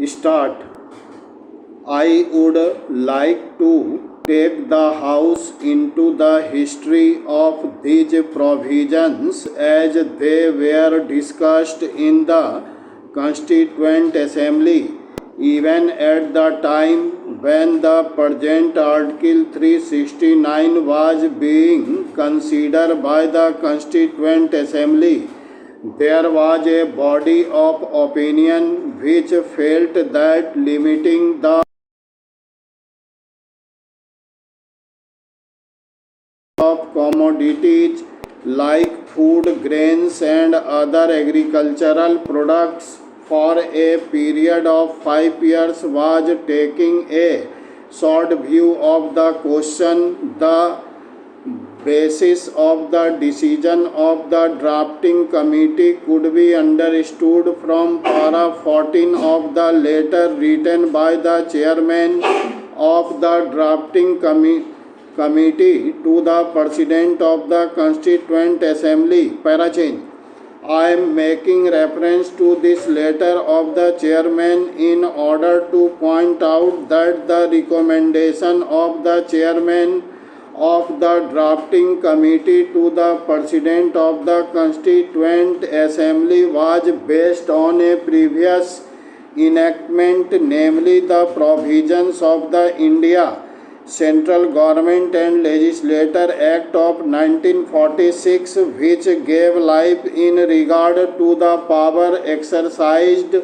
start. I would like to take the House into the history of these provisions as they were discussed in the Constituent Assembly, even at the time when the present Article 369 was being considered by the Constituent Assembly. There was a body of opinion which felt that limiting the of commodities like food, grains, and other agricultural products for a period of 5 years was taking a short view of the question. The basis of the decision of the drafting committee could be understood from para 14 of the letter written by the chairman of the drafting committee to the President of the Constituent Assembly. Parachange. I am making reference to this letter of the chairman in order to point out that the recommendation of the chairman of the drafting committee to the President of the Constituent Assembly was based on a previous enactment, namely the provisions of the India Central Government and Legislature Act of 1946, which gave life in regard to the power exercised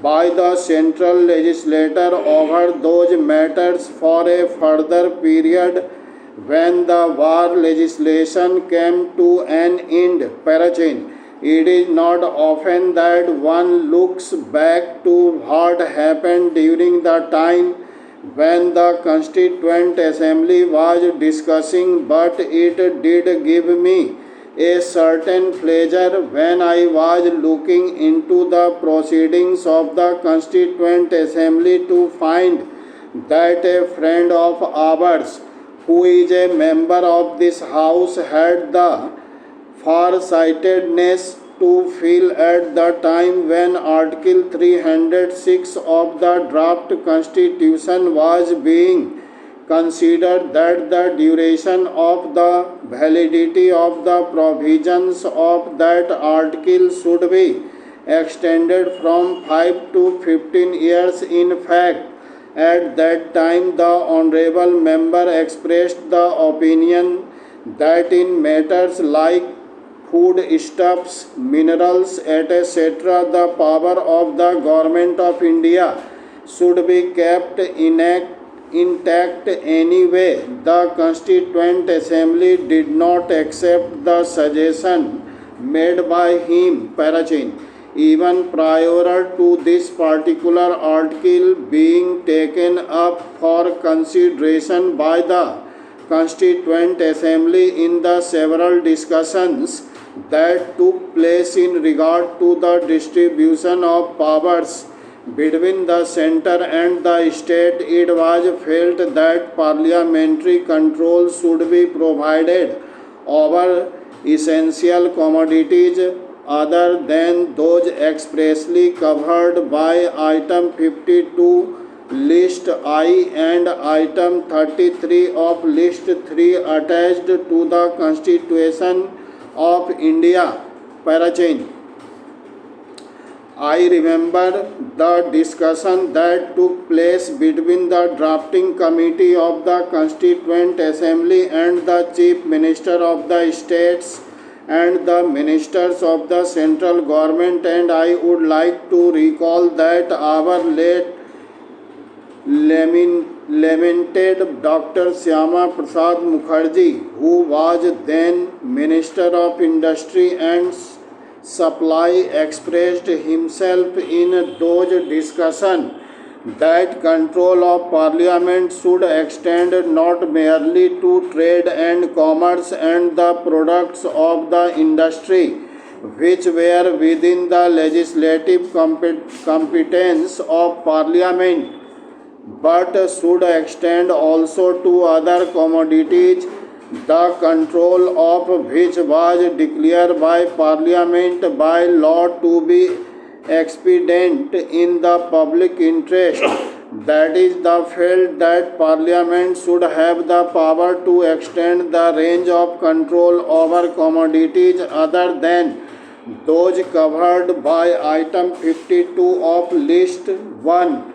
by the central legislature over those matters for a further period when the war legislation came to an end. Parachin. It is not often that one looks back to what happened during the time when the Constituent Assembly was discussing, but it did give me a certain pleasure when I was looking into the proceedings of the Constituent Assembly to find that a friend of ours, who is a member of this House, had the far-sightedness to feel at the time when Article 306 of the draft Constitution was being considered that the duration of the validity of the provisions of that article should be extended from 5 to 15 years. In fact, at that time the honorable member expressed the opinion that in matters like foodstuffs, minerals, etc., the power of the Government of India should be kept intact anyway. The Constituent Assembly did not accept the suggestion made by him, Parachin, even prior to this particular article being taken up for consideration by the Constituent Assembly in the several discussions that took place in regard to the distribution of powers between the centre and the state. It was felt that parliamentary control should be provided over essential commodities other than those expressly covered by item 52 list I and item 33 of list 3 attached to the Constitution of India. Parachange. I remember the discussion that took place between the drafting committee of the Constituent Assembly and the Chief Minister of the States and the ministers of the central government, and I would like to recall that our late lamented Dr. Syama Prasad Mukherjee, who was then Minister of Industry and Supply, expressed himself in those discussions that control of Parliament should extend not merely to trade and commerce and the products of the industry, which were within the legislative competence of Parliament, but should extend also to other commodities, the control of which was declared by Parliament by law to be expedient in the public interest. That is the felt that Parliament should have the power to extend the range of control over commodities other than those covered by item 52 of list 1.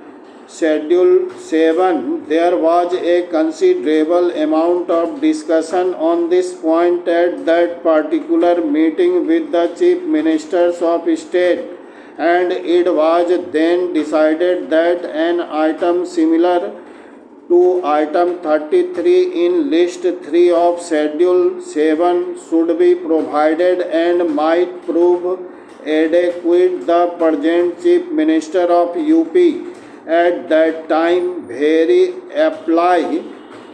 Schedule 7. There was a considerable amount of discussion on this point at that particular meeting with the Chief Ministers of State, and it was then decided that an item similar to item 33 in list 3 of schedule 7 should be provided and might prove adequate. The present Chief Minister of UP at that time, very aptly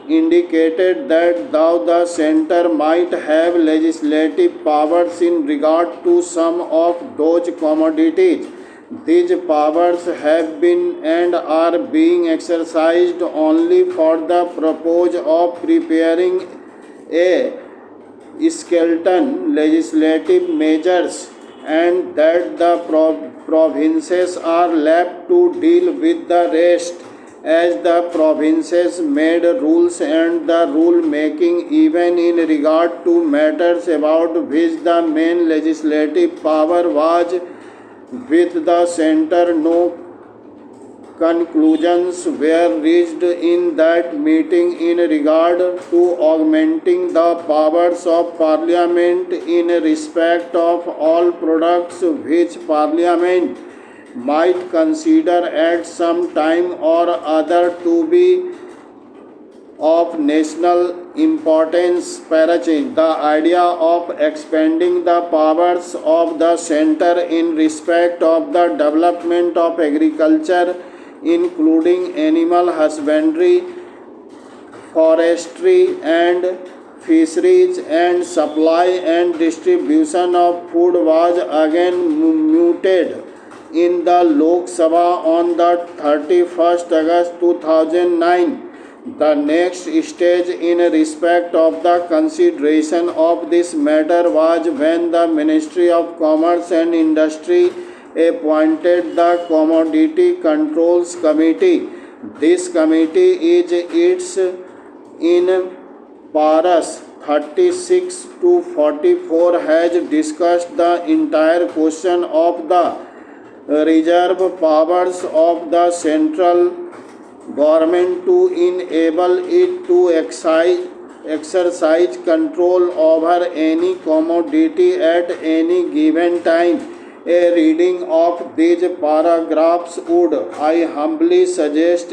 indicated that though the centre might have legislative powers in regard to some of those commodities, these powers have been and are being exercised only for the purpose of preparing a skeleton legislative measures, and that the provinces are left to deal with the rest, as the provinces made rules and the rule making even in regard to matters about which the main legislative power was with the centre. No conclusions were reached in that meeting in regard to augmenting the powers of Parliament in respect of all products which Parliament might consider at some time or other to be of national importance. Parachange. The idea of expanding the powers of the centre in respect of the development of agriculture, including animal husbandry, forestry and fisheries, and supply and distribution of food, was again mooted in the Lok Sabha on the 31st August 2009. The next stage in respect of the consideration of this matter was when the Ministry of Commerce and Industry appointed the Commodity Controls Committee. This committee is its in paras 36 to 44 has discussed the entire question of the reserve powers of the central government to enable it to exercise control over any commodity at any given time. A reading of these paragraphs would, I humbly suggest,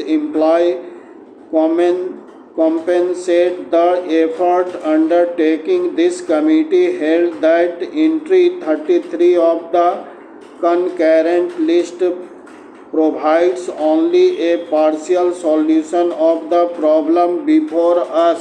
compensate the effort undertaking. This committee held that entry 33 of the concurrent list provides only a partial solution of the problem before us.